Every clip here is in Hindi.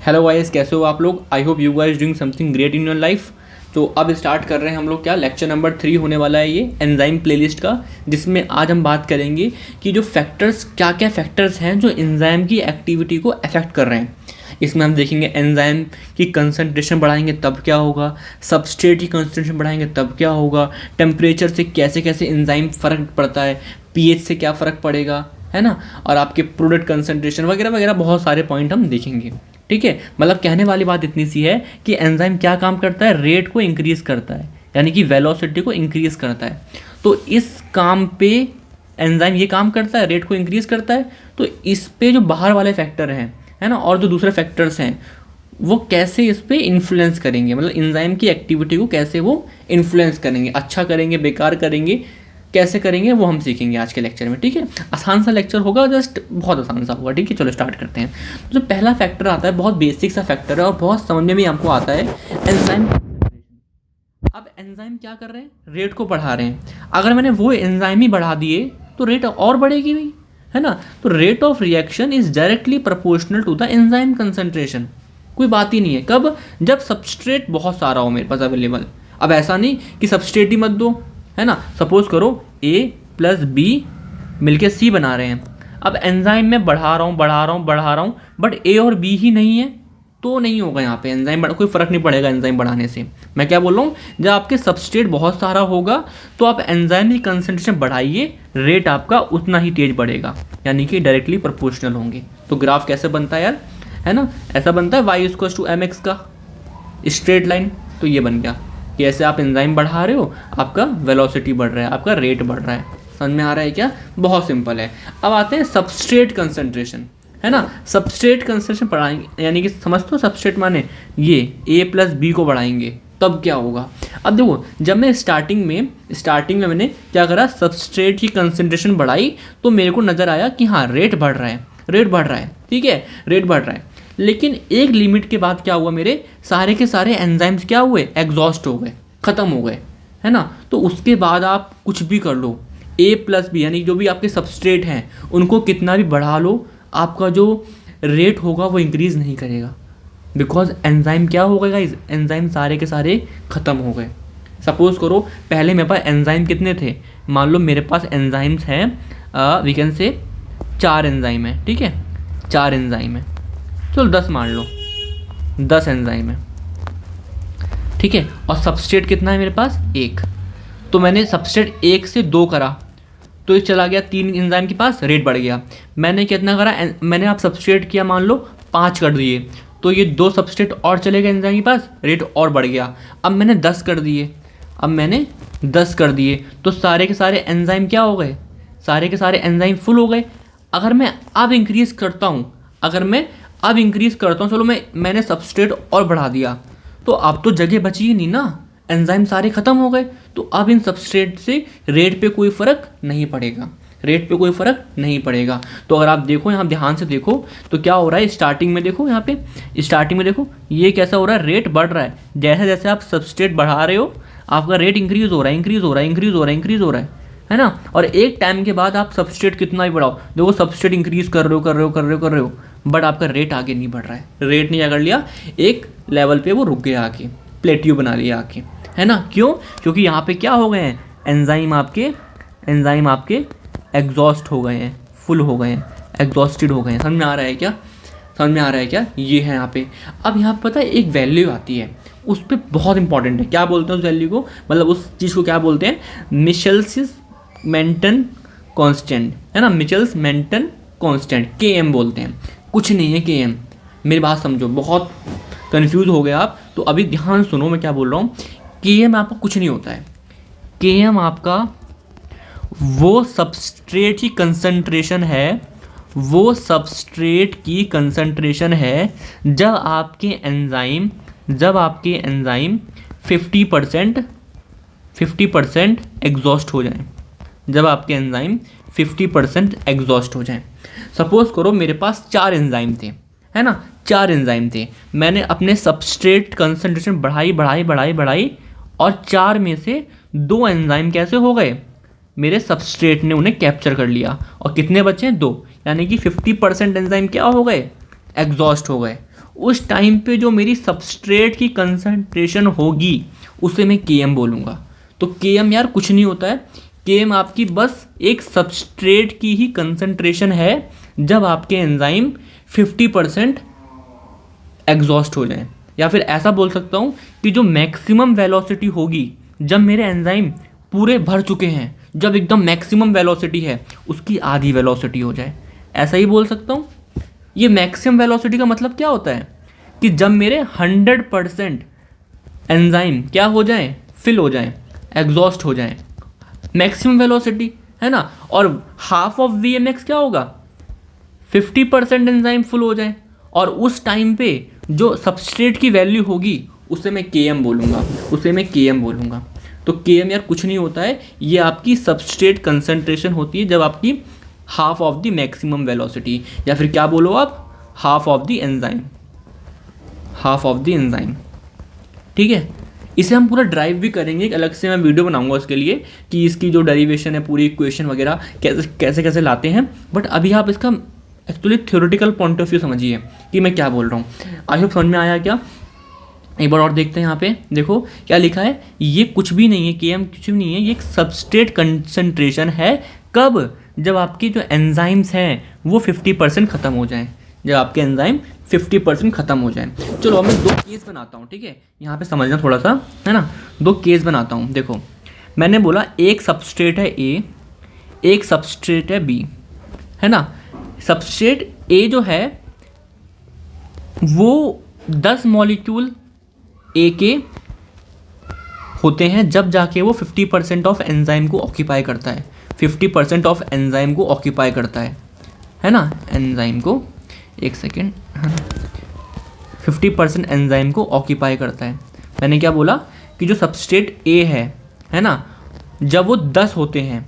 हेलो गाइस, कैसे हो आप लोग। I hope you guys doing something great in your life. तो अब स्टार्ट कर रहे हैं हम लोग क्या लेक्चर नंबर 3 होने वाला है ये एंजाइम प्लेलिस्ट का, जिसमें आज हम बात करेंगे कि जो फैक्टर्स क्या क्या फैक्टर्स हैं जो एंजाइम की एक्टिविटी को अफेक्ट कर रहे हैं। इसमें हम देखेंगे एंजाइम की कंसंट्रेशन बढ़ाएंगे तब क्या होगा, सबस्ट्रेट की कंसंट्रेशन बढ़ाएंगे तब क्या होगा, टेम्परेचर से कैसे कैसे एंजाइम फ़र्क पड़ता है, पीएच से क्या फ़र्क पड़ेगा, है ना, और आपके प्रोडक्ट कंसंट्रेशन वगैरह वगैरह बहुत सारे पॉइंट हम देखेंगे। ठीक है, मतलब कहने वाली बात इतनी सी है कि एंजाइम क्या काम करता है, रेट को इंक्रीज करता है, यानी कि वेलोसिटी को इंक्रीज करता है। तो इस काम पे एंजाइम ये काम करता है, रेट को इंक्रीज करता है। तो इस पे जो बाहर वाले फैक्टर हैं, है ना, और जो दूसरे फैक्टर्स हैं वो कैसे इस पे इन्फ्लुएंस करेंगे, मतलब एंजाइम की एक्टिविटी को कैसे वो इन्फ्लुएंस करेंगे, अच्छा करेंगे, बेकार करेंगे, कैसे करेंगे, वो हम सीखेंगे आज के लेक्चर में। ठीक है, आसान सा लेक्चर होगा, जस्ट बहुत आसान सा होगा। ठीक है, चलो स्टार्ट करते हैं। तो जो पहला फैक्टर आता है बहुत बेसिक सा फैक्टर है और बहुत समझ में भी आपको आता है, एंजाइम। अब एंजाइम क्या कर रहे हैं, रेट को बढ़ा रहे हैं। अगर मैंने वो एंजाइम ही बढ़ा दिए तो रेट और बढ़ेगी भाई, है ना। तो rate of reaction is directly proportional to the enzyme concentration. कोई बात ही नहीं है, कब, जब सबस्ट्रेट बहुत सारा हो मेरे पास अवेलेबल। अब ऐसा नहीं कि सबस्ट्रेट ही मत दो, है ना। सपोज करो A प्लस बी मिलके C बना रहे हैं। अब एंजाइम में बढ़ा रहा हूँ बट A और B ही नहीं है तो नहीं होगा यहाँ पे एंजाइम कोई फ़र्क नहीं पड़ेगा एंजाइम बढ़ाने से। मैं क्या बोल रहा हूँ, जब आपके सबस्ट्रेट बहुत सारा होगा तो आप एंजाइम की कंसंट्रेशन बढ़ाइए, रेट आपका उतना ही तेज बढ़ेगा, यानी कि डायरेक्टली प्रोपोर्शनल होंगे। तो ग्राफ कैसे बनता है यार, है ना, ऐसा बनता है y=mx का स्ट्रेट लाइन। तो ये बन गया कि ऐसे आप एंजाइम बढ़ा रहे हो, आपका वेलोसिटी बढ़ रहा है, आपका रेट बढ़ रहा है। समझ में आ रहा है क्या, बहुत सिंपल है। अब आते हैं सबस्ट्रेट कंसंट्रेशन, है ना। सबस्ट्रेट कंसंट्रेशन बढ़ाएंगे, यानी कि समझते हो सबस्ट्रेट माने ये A प्लस बी को बढ़ाएंगे तब क्या होगा। अब देखो, जब मैं स्टार्टिंग में मैंने क्या करा, सबस्ट्रेट की कंसंट्रेशन बढ़ाई तो मेरे को नज़र आया कि हाँ रेट बढ़ रहा है, ठीक है, रेट बढ़ रहा है। लेकिन एक लिमिट के बाद क्या हुआ, मेरे सारे के सारे एंजाइम्स क्या हुए, एग्जॉस्ट हो गए, ख़त्म हो गए, है ना। तो उसके बाद आप कुछ भी कर लो, A प्लस बी यानी जो भी आपके सबस्ट्रेट हैं उनको कितना भी बढ़ा लो, आपका जो रेट होगा वो इंक्रीज़ नहीं करेगा। बिकॉज एंजाइम क्या हो गए गाइस, एंजाइम सारे के सारे ख़त्म हो गए। सपोज़ करो पहले मेरे पास एंजाइम कितने थे, मान लो मेरे पास एंजाइम्स हैं वी कैन से 4 एंजाइम है, ठीक है, 4 एंजाइम है, चलो 10 मान लो, 10 एंजाइम है, ठीक है, और सबस्ट्रेट कितना है मेरे पास, 1। तो मैंने सबस्ट्रेट 1 से 2 करा तो ये चला गया 3 एंजाइम के पास, रेट बढ़ गया। मैंने कितना करा, मैंने आप सबस्ट्रेट किया मान लो 5 कर दिए तो ये 2 सबस्ट्रेट और चले गए एंजाइम के पास, रेट और बढ़ गया। अब मैंने 10 कर दिए तो सारे के सारे एंजाइम क्या हो गए, सारे के सारे एंजाइम फुल हो गए। अगर मैं अब इंक्रीज़ करता हूँ, चलो मैंने सबस्ट्रेट और बढ़ा दिया तो अब तो जगह बची ही नहीं ना, एंजाइम सारे ख़त्म हो गए। तो अब इन सबस्ट्रेट से रेट पे कोई फ़र्क नहीं पड़ेगा, तो अगर आप देखो यहाँ ध्यान से देखो तो क्या हो रहा है, स्टार्टिंग में देखो ये कैसा हो रहा है, रेट बढ़ रहा है। जैसे जैसे आप सबस्ट्रेट बढ़ा रहे हो आपका रेट इंक्रीज़ हो रहा है ना। और एक टाइम के बाद आप सबस्ट्रेट कितना भी बढ़ाओ, देखो सबस्ट्रेट इंक्रीज़ कर रहे हो बट आपका रेट आगे नहीं बढ़ रहा है, रेट ने क्या कर लिया, एक लेवल पे वो रुक गया आके, प्लेट्यू बना लिया आके, है ना। क्यों, क्योंकि यहाँ पे क्या हो गए हैं, एंजाइम आपके एग्जॉस्ट हो गए हैं, फुल हो गए हैं, एग्जॉस्टेड हो गए हैं। समझ में आ रहा है क्या, ये है यहाँ पे। अब यहाँ पे पता है एक वैल्यू आती है, उस पर बहुत इंपॉर्टेंट है, क्या बोलते हैं उस वैल्यू को, मतलब उस चीज़ को क्या बोलते हैं, मिचेल्स मेंटन कांस्टेंट, है ना, मिचेल्स मेंटन कांस्टेंट, Km बोलते हैं, कुछ नहीं है Km। मेरी बात समझो, बहुत कंफ्यूज हो गए आप, तो अभी ध्यान सुनो मैं क्या बोल रहा हूँ। Km आपका कुछ नहीं होता है, Km आपका वो सबस्ट्रेट की कंसंट्रेशन है, जब आपके एंजाइम 50% एग्जॉस्ट हो जाए, सपोज करो मेरे पास 4 एंजाइम थे, है ना, 4 एंजाइम थे, मैंने अपने सबस्ट्रेट कंसंट्रेशन बढ़ाई और 4 में से 2 एंजाइम कैसे हो गए, मेरे सबस्ट्रेट ने उन्हें कैप्चर कर लिया, और कितने बचे, 2, यानी कि 50% एंजाइम क्या हो गए, एग्जॉस्ट हो गए। उस टाइम पे जो मेरी सबस्ट्रेट की कंसंट्रेशन होगी उसे मैं Km बोलूँगा। तो Km यार कुछ नहीं होता है, Km आपकी बस एक सबस्ट्रेट की ही कंसंट्रेशन है जब आपके एंजाइम 50% एग्जॉस्ट हो जाए, या फिर ऐसा बोल सकता हूँ कि जो मैक्सिमम वेलोसिटी होगी जब मेरे एंजाइम पूरे भर चुके हैं, जब एकदम मैक्सिमम वेलोसिटी है उसकी आधी वेलोसिटी हो जाए, ऐसा ही बोल सकता हूँ। ये मैक्सिमम वेलोसिटी का मतलब क्या होता है कि जब मेरे 100% एंजाइम क्या हो जाए, फिल हो जाए, एग्जॉस्ट हो जाए, मैक्सिमम वेलोसिटी है ना। और हाफ ऑफ VMX क्या होगा, 50% एंजाइम फुल हो जाए, और उस टाइम पे जो सबस्ट्रेट की वैल्यू होगी उसे मैं Km बोलूँगा, उसे मैं Km बोलूँगा। तो Km यार कुछ नहीं होता है, ये आपकी सबस्ट्रेट कंसंट्रेशन होती है जब आपकी half of the maximum velocity, या फिर क्या बोलो आप, half of the enzyme, half of the enzyme. ठीक है, इसे हम पूरा ड्राइव भी करेंगे, एक अलग से मैं वीडियो बनाऊंगा उसके लिए कि इसकी जो डेरिवेशन है, पूरी इक्वेशन वगैरह कैसे कैसे लाते हैं। बट अभी आप इसका actually theoretical point of view समझिए कि मैं क्या बोल रहा हूँ। आई होप समझ में आया क्या। एक बार और देखते हैं, यहाँ पे देखो क्या लिखा है, ये कुछ भी नहीं है, Km कुछ भी नहीं है, ये एक सबस्ट्रेट कंसंट्रेशन है। कब, जब आपकी जो एंजाइम्स हैं वो 50% ख़त्म हो जाएं, जब आपके एंजाइम 50% ख़त्म हो जाएं। चलो अब मैं 2 केस बनाता हूँ, ठीक है, यहाँ पे समझना थोड़ा सा, है ना। 2 केस बनाता हूँ। देखो मैंने बोला एक सबस्ट्रेट है A, एक सबस्ट्रेट है B, है ना। सबस्ट्रेट A जो है वो 10 मॉलिक्यूल A के होते हैं जब जाके वो 50% ऑफ एंजाइम को ऑक्यूपाई करता है, 50% ऑफ एंजाइम को ऑक्यूपाई करता है ना। एंजाइम को, एक सेकेंड, 50% एंजाइम को ऑक्यूपाई करता है। मैंने क्या बोला कि जो सबस्ट्रेट A है ना, जब वो 10 होते हैं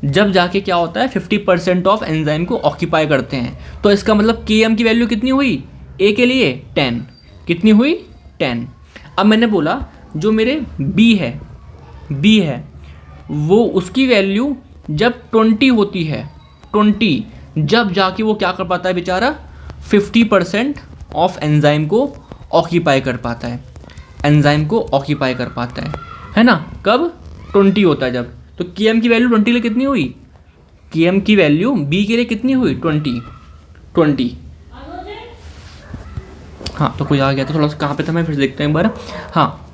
जब जाके क्या होता है 50% ऑफ एंजाइम को ऑक्यूपाई करते हैं। तो इसका मतलब Km की वैल्यू कितनी हुई A के लिए, 10। कितनी हुई, 10। अब मैंने बोला जो मेरे B है वो उसकी वैल्यू जब 20 होती है, 20, जब जाके वो क्या कर पाता है बेचारा, 50% ऑफ एंजाइम को ऑक्यूपाई कर पाता है, एंजाइम को ऑक्यूपाई कर पाता है ना। कब, 20 होता है जब। तो Km की वैल्यू 20 के लिए कितनी हुई, Km की वैल्यू B के लिए कितनी हुई, 20। हाँ तो कोई आ गया तो थोड़ा सा कहाँ पे था, मैं फिर देखते हैं एक बार। हाँ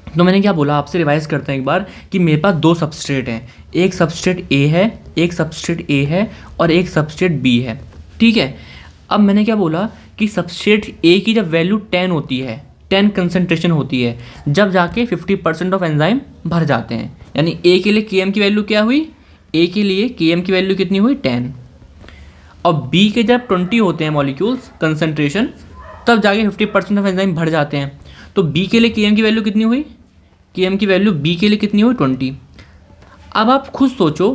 तो मैंने क्या बोला, आपसे रिवाइज करते हैं एक बार कि मेरे पास 2 सबस्ट्रेट हैं, एक सबस्ट्रेट A है, एक सबस्ट्रेट A है और एक सबस्ट्रेट B है। ठीक है, अब मैंने क्या बोला कि सबस्ट्रेट A की जब वैल्यू 10 होती है, 10 कंसंट्रेशन होती है, जब जाके 50% ऑफ एंजाइम भर जाते हैं, यानी A के लिए Km की वैल्यू क्या हुई, A के लिए Km की वैल्यू कितनी हुई, 10। और B के जब 20 होते हैं मॉलिक्यूल्स कंसंट्रेशन, तब जाके 50% ऑफ एंजाइम भर जाते हैं। तो B के लिए Km की वैल्यू कितनी हुई, Km की वैल्यू B के लिए कितनी हुई, 20। अब आप खुद सोचो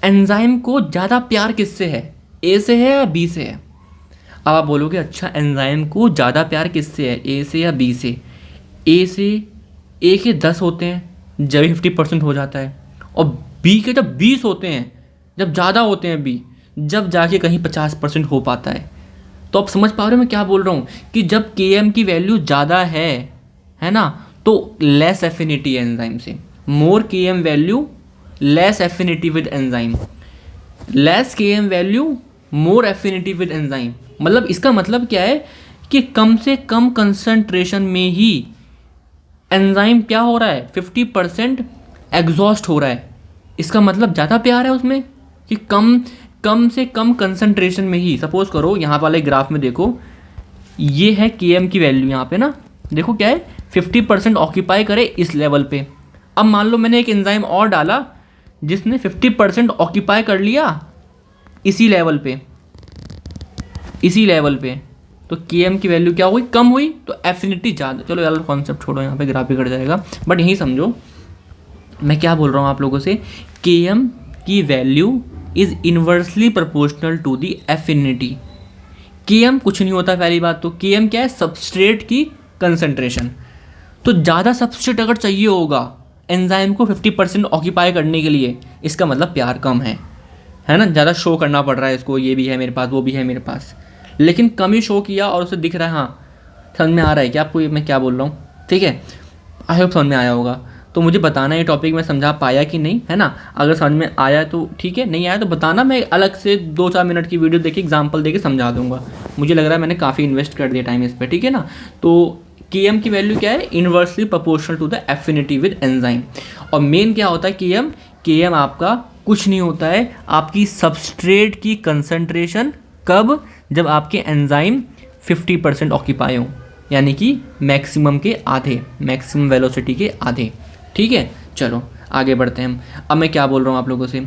एंजाइम को ज़्यादा प्यार किससे है, A से है या B से है। अब आप बोलोगे अच्छा एंजाइम को ज़्यादा प्यार किससे है, A से या B से। A के 10 होते हैं जब 50% हो जाता है, और B के जब 20 होते हैं, जब ज़्यादा होते हैं B, जब जाके कहीं 50% हो पाता है। तो आप समझ पा रहे हो मैं क्या बोल रहा हूँ कि जब Km की वैल्यू ज़्यादा है ना, तो लेस एफिनिटी है एंजाइम से। मोर Km value less affinity with enzyme, less Km value more affinity with enzyme. मतलब इसका मतलब क्या है कि कम से कम कंसंट्रेशन में ही एंजाइम क्या हो रहा है, 50% एग्जॉस्ट हो रहा है। इसका मतलब ज़्यादा प्यार है उसमें कि कम से कम कंसंट्रेशन में ही। सपोज करो यहाँ वाले ग्राफ में देखो, ये है Km की वैल्यू, यहाँ पे ना देखो क्या है, 50% ऑक्यूपाई करे इस लेवल पे। अब मान लो मैंने एक एंजाइम और डाला जिसने 50% ऑक्यूपाई कर लिया इसी लेवल पे, तो Km की वैल्यू क्या हुई, कम हुई, तो एफिनिटी ज़्यादा। चलो यार कॉन्सेप्ट छोड़ो, यहाँ पे ग्राफ बिगड़ जाएगा, बट यही समझो मैं क्या बोल रहा हूँ आप लोगों से। Km की value is inversely proportional to the affinity. Km कुछ नहीं होता, पहली बात तो Km क्या है, सबस्ट्रेट की कंसंट्रेशन। तो ज़्यादा सबस्ट्रेट अगर चाहिए होगा एंजाइम को 50% ऑक्यूपाई करने के लिए, इसका मतलब प्यार कम है ना, ज़्यादा शो करना पड़ रहा है इसको, ये भी है मेरे पास, वो भी है मेरे पास। लेकिन कम ही शो किया और उसे दिख रहा है। हाँ, समझ में आ रहा है क्या आपको ये मैं क्या बोल रहा हूँ? ठीक है, आई होप समझ में आया होगा। तो मुझे बताना ये टॉपिक मैं समझा पाया कि नहीं, है ना। अगर समझ में आया तो ठीक है, नहीं आया तो बताना, मैं अलग से 2-4 मिनट की वीडियो देके एग्जांपल देके समझा दूंगा। मुझे लग रहा है मैंने काफ़ी इन्वेस्ट कर दिया टाइम इस पर, ठीक है ना। तो Km की वैल्यू क्या है? Inversely proportional to the affinity with enzyme. और मेन क्या होता है Km आपका कुछ नहीं होता है, आपकी सबस्ट्रेट की कंसंट्रेशन। कब? जब आपके एंजाइम 50% ऑक्यूपाई हो, यानी कि मैक्सिमम के आधे, मैक्सिमम वेलोसिटी के आधे। ठीक है, चलो आगे बढ़ते हैं हम। अब मैं क्या बोल रहा हूँ आप लोगों से,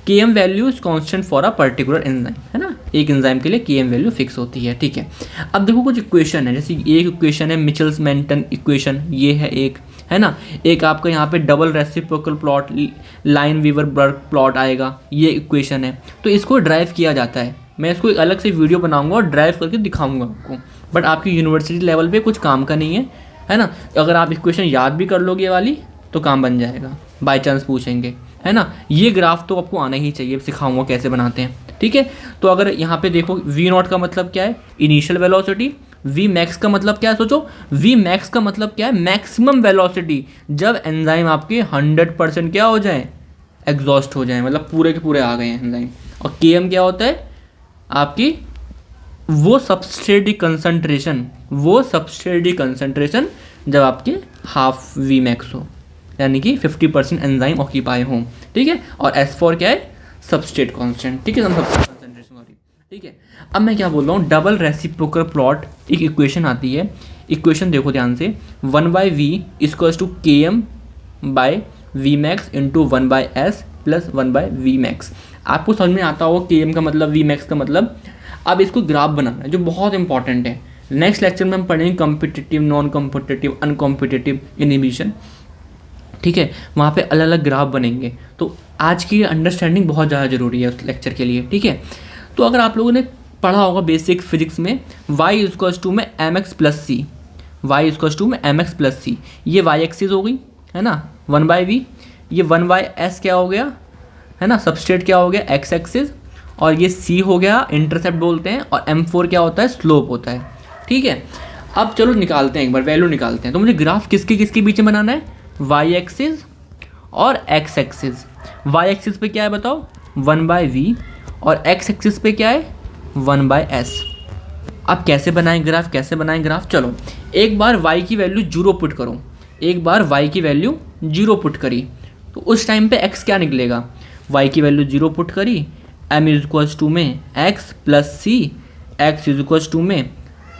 Km value is constant for a particular enzyme, है ना। एक एंजाइम के लिए Km वैल्यू फिक्स होती है, ठीक है। अब देखो कुछ इक्वेशन है, जैसे एक इक्वेशन है मिचेल्स मेंटन इक्वेशन, ये है एक, है ना। एक आपका यहाँ पे double reciprocal plot, Lineweaver Burk plot आएगा, ये इक्वेशन है। तो इसको ड्राइव किया जाता है, मैं इसको एक अलग से वीडियो बनाऊंगा और ड्राइव करके दिखाऊंगा आपको, बट आपकी यूनिवर्सिटी लेवल पे कुछ काम का नहीं है ना। अगर आप इक्वेशन याद भी कर लोगे ये वाली तो काम बन जाएगा, बाय चांस पूछेंगे, है ना। ये ग्राफ तो आपको आना ही चाहिए, सिखाऊंगा कैसे बनाते हैं, ठीक है। तो अगर यहाँ पे देखो V0 का मतलब क्या है? Initial velocity. V मैक्स का मतलब क्या है? सोचो, V मैक्स का मतलब क्या है? मैक्सिमम वेलोसिटी, जब एंजाइम आपके 100% क्या हो जाए? एग्जॉस्ट हो जाए, मतलब पूरे के पूरे आ गए हैं एंजाइम। और Km क्या होता है? आपकी वो सबस्ट्रेट कंसंट्रेशन, वो सबस्ट्रेट कंसंट्रेशन जब आपके हाफ V मैक्स हो, यानी कि 50% एंजाइम ऑक्यूपाई हो, ठीक है। और S4 क्या है? सबस्ट्रेट कांस्टेंट, ठीक है, सबस्ट्रेट कंसंट्रेशन, सॉरी, ठीक है। अब मैं क्या बोल रहा हूँ, डबल रेसिप्रोकल प्लॉट एक इक्वेशन आती है। इक्वेशन देखो ध्यान से, 1/V equals to Km by V max into 1/S plus 1/V max. आपको समझ में आता होगा Km का मतलब, V मैक्स का मतलब। अब इसको ग्राफ बनाना है जो बहुत इंपॉर्टेंट है। नेक्स्ट लेक्चर में हम पढ़ेंगे competitive, non competitive, uncompetitive inhibition, ठीक है। वहाँ पे अलग अलग ग्राफ बनेंगे। तो आज की अंडरस्टैंडिंग बहुत ज़्यादा ज़रूरी है उस लेक्चर के लिए, ठीक है। तो अगर आप लोगों ने पढ़ा होगा बेसिक फिजिक्स में, y इक्वल्स टू में mx plus C, y equals to में mx प्लस सी, ये y एक्सिस हो गई, है ना, 1/v। ये 1/s क्या हो गया, है ना, सबस्ट्रेट क्या हो गया? x axis. और ये c हो गया, इंटरसेप्ट बोलते हैं। और m4 क्या होता है? स्लोप होता है, ठीक है। अब चलो निकालते हैं, एक बार वैल्यू निकालते हैं। तो मुझे ग्राफ किसके किसके बीच में बनाना है? y एक्सिस और x एक्सिस। y एक्सिस पे क्या है बताओ? 1/v। और x एक्सिस पे क्या है? 1/s। अब कैसे बनाएं ग्राफ, कैसे बनाएं ग्राफ? चलो एक बार y की वैल्यू 0 पुट करो, एक बार y की वैल्यू 0 पुट करी तो उस टाइम पे x क्या निकलेगा? y की वैल्यू 0 पुट करी, m इज इक्वल्स टू में x plus C, x is equals to में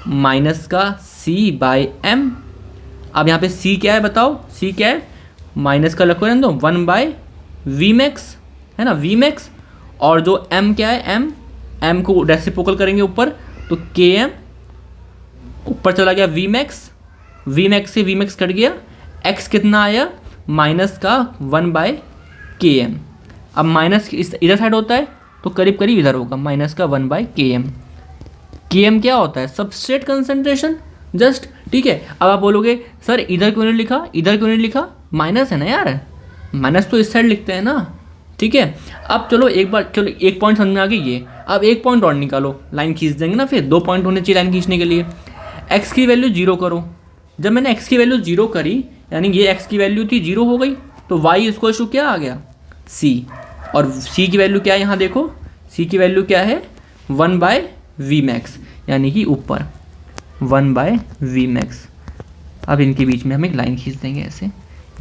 माइनस का c/m। अब यहाँ पे c क्या है बताओ? c क्या है? माइनस का रखो, रहने दो, 1/v मैक्स, है ना, v मैक्स। और जो m क्या है? m को रेसिप्रोकल करेंगे ऊपर, तो Km ऊपर चला गया v मैक्स, v मैक्स से v मैक्स कट गया, x कितना आया? माइनस का 1/Km। अब माइनस इधर साइड होता है तो करीब करीब इधर होगा, माइनस का 1/Km। Km क्या होता है? सबस्ट्रेट कंसंट्रेशन, जस्ट, ठीक है। अब आप बोलोगे सर इधर क्यों नहीं लिखा, इधर क्यों नहीं लिखा? माइनस है ना यार, माइनस तो इस साइड लिखते हैं ना, ठीक है। अब चलो एक बार, चलो एक पॉइंट समझ में आ गई ये। अब एक पॉइंट और निकालो, लाइन खींच देंगे ना, फिर 2 पॉइंट होने चाहिए लाइन खींचने के लिए। x की वैल्यू 0 करो। जब मैंने x की वैल्यू 0 करी, यानी ये x की वैल्यू थी 0 हो गई, तो y इक्वल टू क्या आ गया? c। और c की वैल्यू क्या है यहाँ देखो, c की वैल्यू क्या है? 1/v मैक्स, यानी कि ऊपर 1/v मैक्स। अब इनके बीच में हम एक लाइन खींच देंगे ऐसे,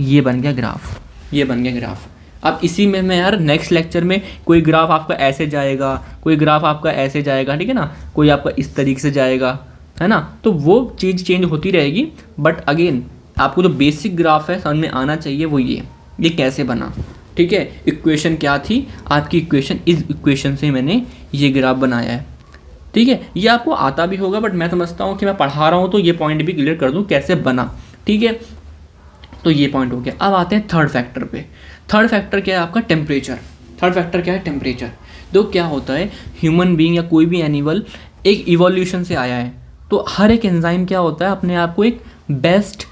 ये बन गया ग्राफ, ये बन गया ग्राफ। अब इसी में मैं यार नेक्स्ट लेक्चर में कोई ग्राफ आपका ऐसे जाएगा, कोई ग्राफ आपका ऐसे जाएगा, ठीक है ना, कोई आपका इस तरीके से जाएगा, है ना। तो वो चीज़ चेंज होती रहेगी, बट अगेन आपको जो बेसिक ग्राफ है समझ में आना चाहिए वो ये कैसे बना, ठीक है। इक्वेशन क्या थी आपकी? इक्वेशन, इस इक्वेशन से मैंने ये ग्राफ बनाया है, ठीक है। ये आपको आता भी होगा, बट मैं समझता हूँ कि मैं पढ़ा रहा हूँ तो ये पॉइंट भी क्लियर कर दूँ कैसे बना, ठीक है। तो ये पॉइंट हो गया। अब आते हैं थर्ड फैक्टर पे। थर्ड फैक्टर क्या है आपका? टेम्परेचर। थर्ड फैक्टर क्या है? टेम्परेचर। तो क्या होता है, ह्यूमन बीइंग या कोई भी एनिमल एक इवोल्यूशन से आया है, तो हर एक एंजाइम क्या होता है, अपने आप को एक बेस्ट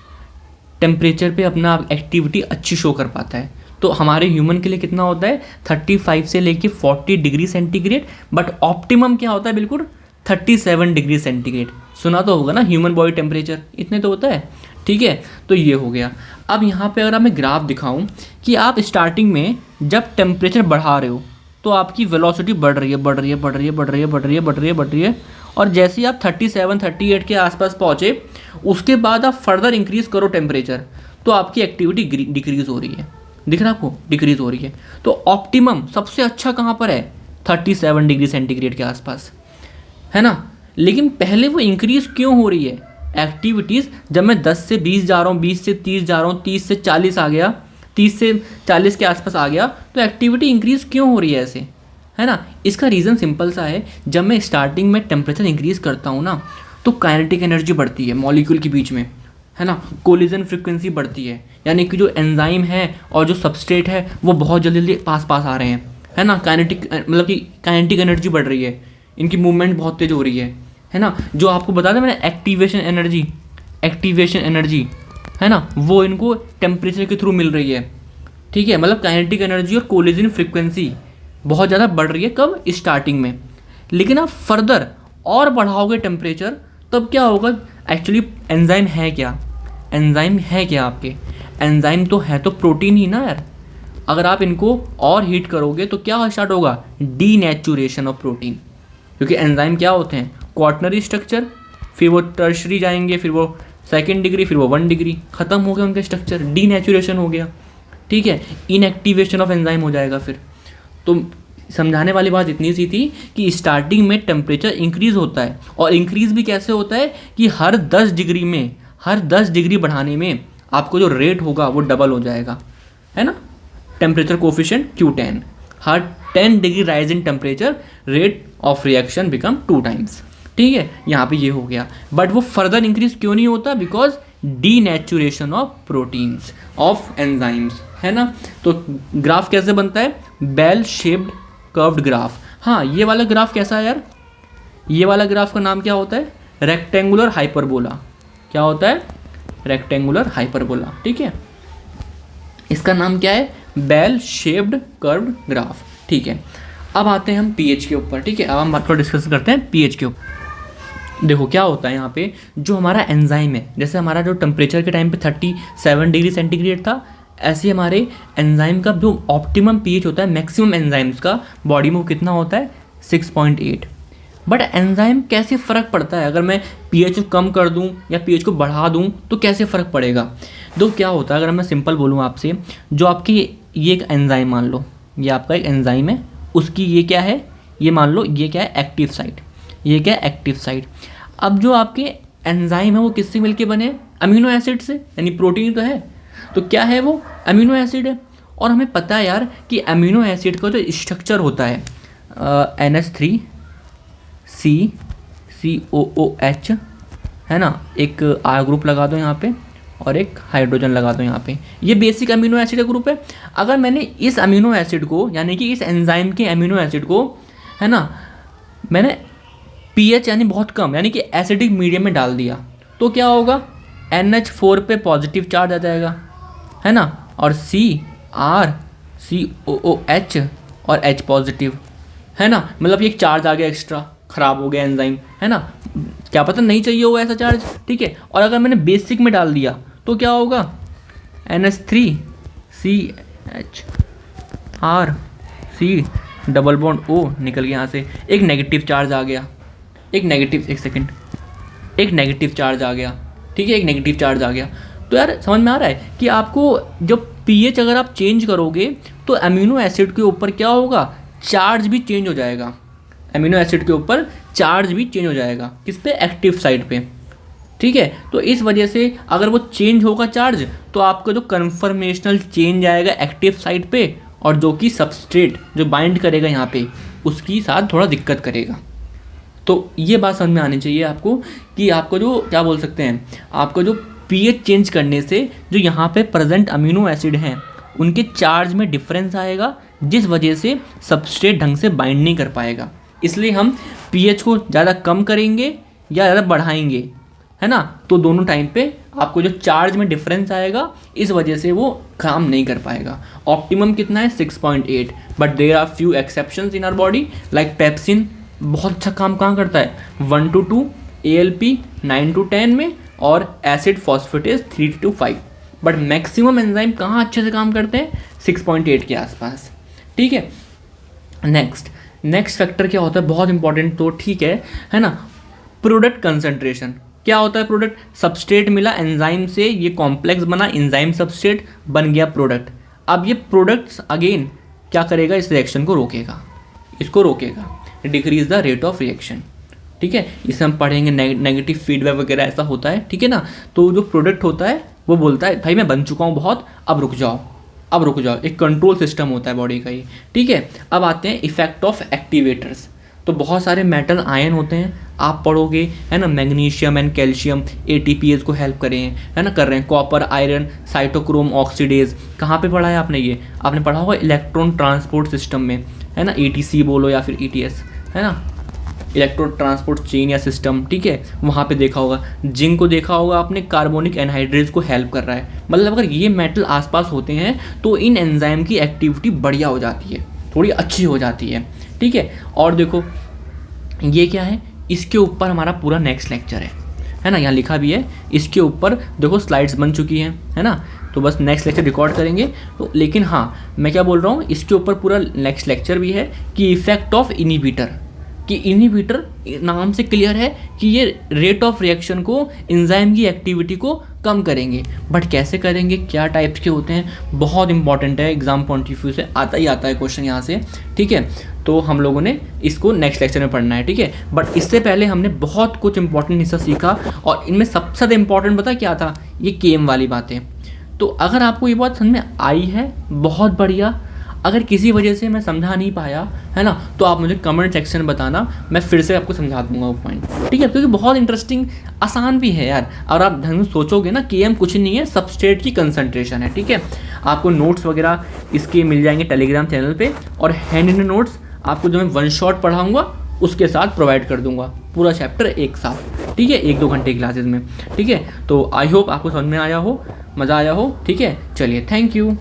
टेम्परेचर पे अपना एक्टिविटी अच्छी शो कर पाता है। तो हमारे ह्यूमन के लिए कितना होता है? 35 से लेके 40 डिग्री सेंटीग्रेड, बट ऑप्टिमम क्या होता है? बिल्कुल 37 डिग्री सेंटीग्रेड। सुना तो होगा ना, ह्यूमन बॉडी टेम्परेचर इतने तो होता है, ठीक है। तो ये हो गया। अब यहाँ पे अगर मैं ग्राफ दिखाऊं कि आप स्टार्टिंग में जब टेम्परेचर बढ़ा रहे हो तो आपकी वेलोसिटी बढ़ रही है, बढ़ रही है, बढ़ रही है, बढ़ रही है, बढ़ रही है, बढ़ रही है, बढ़ रही है, और जैसे ही आप 37 38 के आसपास पहुँचे उसके बाद आप फर्दर इंक्रीज़ करो टेम्परेचर तो आपकी एक्टिविटी डिक्रीज़ हो रही है। दिख रहा है आपको, डिक्रीज़ हो रही है। तो ऑप्टिमम सबसे अच्छा कहाँ पर है, 37 डिग्री सेंटीग्रेड के आसपास, है ना। लेकिन पहले वो इंक्रीज़ क्यों हो रही है एक्टिविटीज़, जब मैं 10 से 20 जा रहा हूँ, 20 से 30 जा रहा हूँ, 30 से 40 आ गया, 30 से 40 के आसपास आ गया, तो एक्टिविटी इंक्रीज़ क्यों हो रही है ऐसे, है ना। इसका रीज़न सिंपल सा है, जब मैं स्टार्टिंग में टेम्परेचर इंक्रीज़ करता हूँ ना तो काइनेटिक एनर्जी बढ़ती है मॉलिक्यूल के बीच में, है ना। कोलिजन फ्रिक्वेंसी बढ़ती है, यानी कि जो एंजाइम है और जो सबस्ट्रेट है वो बहुत जल्दी जल्दी पास पास आ रहे हैं, है ना। काइनेटिक मतलब कि काइनेटिक एनर्जी बढ़ रही है, इनकी मूवमेंट बहुत तेज़ हो रही है ना। जो आपको बता दें मैंने एक्टिवेशन एनर्जी, है ना, वो इनको टेम्परेचर के थ्रू मिल रही है, ठीक है। मतलब काइनेटिक एनर्जी और कोलिजन फ्रिक्वेंसी बहुत ज़्यादा बढ़ रही है कब, स्टार्टिंग में। लेकिन आप फर्दर और बढ़ाओगे टेम्परेचर तब क्या होगा, एक्चुअली एंजाइम है क्या, आपके एंजाइम तो है तो प्रोटीन ही ना यार। अगर आप इनको और हीट करोगे तो क्या स्टार्ट होगा, डीनेचुरेशन ऑफ प्रोटीन, क्योंकि एंजाइम क्या होते हैं, क्वाटरनरी स्ट्रक्चर, फिर वो टर्शरी जाएंगे, फिर वो सेकेंड डिग्री, फिर वो 1 डिग्री, ख़त्म हो गया उनका स्ट्रक्चर, डीनेचुरेशन हो गया, ठीक है। इनएक्टिवेशन ऑफ एंजाइम हो जाएगा फिर। तो समझाने वाली बात इतनी सी थी कि स्टार्टिंग में टेम्परेचर इंक्रीज़ होता है, और इंक्रीज़ भी कैसे होता है कि हर 10 डिग्री बढ़ाने में आपको जो रेट होगा वो डबल हो जाएगा, है ना। Temperature coefficient Q10, her 10 degree rise in temperature rate of reaction become 2 times, ठीक है। यहाँ पे ये हो गया, बट वो फर्दर इंक्रीज क्यों नहीं होता, because denaturation of proteins of enzymes, है ना। तो ग्राफ कैसे बनता है, बेल शेप्ड कर्व्ड ग्राफ। हाँ, ये वाला ग्राफ कैसा है यार, ये वाला ग्राफ का नाम क्या होता है, रेक्टेंगुलर हाइपरबोला। क्या होता है, रेक्टेंगुलर हाइपरबोला, ठीक है। इसका नाम क्या है, बेल शेप्ड कर्व्ड ग्राफ, ठीक है। अब आते हैं हम पीएच के ऊपर, ठीक है। अब हम थोड़ा डिस्कस करते हैं पीएच के ऊपर। देखो क्या होता है यहाँ पे, जो हमारा एंजाइम है, जैसे हमारा जो टेम्परेचर के टाइम पे 37 डिग्री सेंटीग्रेड था, ऐसे हमारे एंजाइम का जो ऑप्टिमम पीएच होता है मैक्सिमम एंजाइम्स का बॉडी में, वो कितना होता है, 6.8। बट एंजाइम कैसे फ़र्क पड़ता है, अगर मैं पीएच को कम कर दूं या पीएच को बढ़ा दूं तो कैसे फ़र्क पड़ेगा। तो क्या होता है, अगर मैं सिंपल बोलूँ आपसे, जो आपकी ये एक एंजाइम मान लो, ये आपका एक एंजाइम है, उसकी ये क्या है, ये मान लो ये क्या है, एक्टिव साइट, ये क्या है, एक्टिव साइट। अब जो आपके एंजाइम है वो किससे मिलके बने, अमीनो एसिड से, यानी प्रोटीन तो है, तो क्या है वो, अमीनो एसिड है। और हमें पता है यार कि अमीनो एसिड का जो स्ट्रक्चर होता है NH3 COOH, है ना, एक R ग्रुप लगा दो यहाँ पे और एक हाइड्रोजन लगा दो यहाँ पे, ये बेसिक अमीनो एसिड का ग्रुप है। अगर मैंने इस अमीनो एसिड को, यानी कि इस एंजाइम के अमीनो एसिड को, है ना, मैंने पीएच यानी बहुत कम, यानी कि एसिडिक मीडियम में डाल दिया, तो क्या होगा, NH4 पे पॉजिटिव चार्ज आ जाएगा, है ना, और COOH और H पॉजिटिव, है ना। मतलब ये एक चार्ज आ गया एक्स्ट्रा, ख़राब हो गया एंजाइम, है ना, क्या पता नहीं चाहिए होगा ऐसा चार्ज, ठीक है। और अगर मैंने बेसिक में डाल दिया तो क्या होगा, NH3 CHR double bond O निकल गया यहाँ से, एक नेगेटिव चार्ज आ गया, एक नेगेटिव चार्ज आ गया, ठीक है, एक नेगेटिव चार्ज आ गया। तो यार समझ में आ रहा है कि आपको जब पीएच अगर आप चेंज करोगे तो अमीनो एसिड के ऊपर क्या होगा, चार्ज भी चेंज हो जाएगा, अमीनो एसिड के ऊपर चार्ज भी चेंज हो जाएगा, किस पे, एक्टिव साइड पे, ठीक है। तो इस वजह से अगर वो चेंज होगा चार्ज, तो आपका जो कन्फर्मेशनल चेंज आएगा एक्टिव साइड पे, और जो कि सबस्ट्रेट जो बाइंड करेगा यहाँ पे उसकी साथ थोड़ा दिक्कत करेगा। तो ये बात समझ में आनी चाहिए आपको कि आपको जो क्या बोल सकते हैं, आपको जो पीएच चेंज करने से जो यहाँ पे प्रेजेंट अमीनो एसिड हैं उनके चार्ज में डिफरेंस आएगा, जिस वजह से सबस्ट्रेट ढंग से बाइंड नहीं कर पाएगा। इसलिए हम पीएच को ज़्यादा कम करेंगे या ज़्यादा बढ़ाएंगे, है ना, तो दोनों टाइम पे आपको जो चार्ज में डिफरेंस आएगा, इस वजह से वो काम नहीं कर पाएगा। ऑप्टिमम कितना है, 6.8, but there are few exceptions in our body like pepsin, बहुत अच्छा काम कहाँ करता है, 1 to 2, ALP 9 to 10 में, और acid phosphatase 3 to 5। But maximum enzyme कहाँ अच्छे से काम करते हैं, 6.8 के आसपास। ठीक है, नेक्स्ट फैक्टर क्या होता है, बहुत इंपॉर्टेंट, तो ठीक है ना, प्रोडक्ट कंसंट्रेशन। क्या होता है प्रोडक्ट, सबस्ट्रेट मिला एंजाइम से, ये कॉम्प्लेक्स बना, एंजाइम सबस्ट्रेट बन गया प्रोडक्ट। अब ये प्रोडक्ट्स अगेन क्या करेगा, इस रिएक्शन को रोकेगा, इसको रोकेगा, decrease the rate of reaction. ठीक है, इसे हम पढ़ेंगे, नेगेटिव फीडबैक वगैरह ऐसा होता है। ठीक है ना, तो जो प्रोडक्ट होता है वो बोलता है भाई मैं बन चुका हूँ बहुत, अब रुक जाओ, एक कंट्रोल सिस्टम होता है बॉडी का ये। ठीक है, अब आते हैं इफेक्ट ऑफ एक्टिवेटर्स। तो बहुत सारे मेटल आयन होते हैं, आप पढ़ोगे है ना, मैग्नीशियम एंड कैल्शियम ATPase को हेल्प करें, है ना, कर रहे हैं, कॉपर, आयरन, साइटोक्रोम ऑक्सीडेज। कहाँ पे पढ़ा है आपने ये, आपने पढ़ा होगा इलेक्ट्रॉन ट्रांसपोर्ट सिस्टम में, है ना, ETC बोलो या फिर ETS, है ना, इलेक्ट्रॉन ट्रांसपोर्ट चेन या सिस्टम। ठीक है, वहाँ पे देखा होगा। जिंक को देखा होगा आपने, कार्बोनिक एनहाइड्रेज को हेल्प कर रहा है। मतलब अगर ये मेटल आसपास होते हैं तो इन एंजाइम की एक्टिविटी बढ़िया हो जाती है, थोड़ी अच्छी हो जाती है। ठीक है, और देखो ये क्या है, इसके ऊपर हमारा पूरा नेक्स्ट लेक्चर है ना, यहाँ लिखा भी है, इसके ऊपर देखो स्लाइड्स बन चुकी हैं, है ना, तो बस नेक्स्ट लेक्चर रिकॉर्ड करेंगे तो। लेकिन हाँ, मैं क्या बोल रहा हूँ, इसके ऊपर पूरा नेक्स्ट लेक्चर भी है कि इफेक्ट ऑफ इनहिबिटर, कि इनहिबिटर नाम से क्लियर है कि ये रेट ऑफ रिएक्शन को, एंजाइम की एक्टिविटी को कम करेंगे। बट कैसे करेंगे, क्या टाइप्स के होते हैं, बहुत इंपॉर्टेंट है, एग्जाम पॉइंट ऑफ व्यू से आता ही आता है क्वेश्चन यहाँ से। ठीक है, तो हम लोगों ने इसको नेक्स्ट लेक्चर में पढ़ना है। ठीक है, बट इससे पहले हमने बहुत कुछ इंपॉर्टेंट हिस्सा सीखा, और इनमें सबसे ज़्यादा इंपॉर्टेंट पता क्या था, ये केम वाली बातें। तो अगर आपको ये बात समझ में आई है, बहुत बढ़िया। अगर किसी वजह से मैं समझा नहीं पाया, है ना, तो आप मुझे कमेंट सेक्शन में बताना, मैं फिर से आपको समझा दूंगा वो पॉइंट। ठीक है, क्योंकि बहुत इंटरेस्टिंग, आसान भी है यार, और आप ढंग से सोचोगे ना, KM कुछ नहीं है, सबस्ट्रेट की कंसंट्रेशन है। ठीक है, आपको नोट्स वगैरह इसके मिल जाएंगे टेलीग्राम चैनल पे, और हैंड इन नोट्स आपको जो मैं 1 शॉट पढ़ाऊँगा उसके साथ प्रोवाइड कर दूंगा, पूरा चैप्टर एक साथ। ठीक है, 1-2 घंटे क्लासेस में। ठीक है, तो आई होप आपको समझ में आया हो, मज़ा आया हो। ठीक है, चलिए, थैंक यू।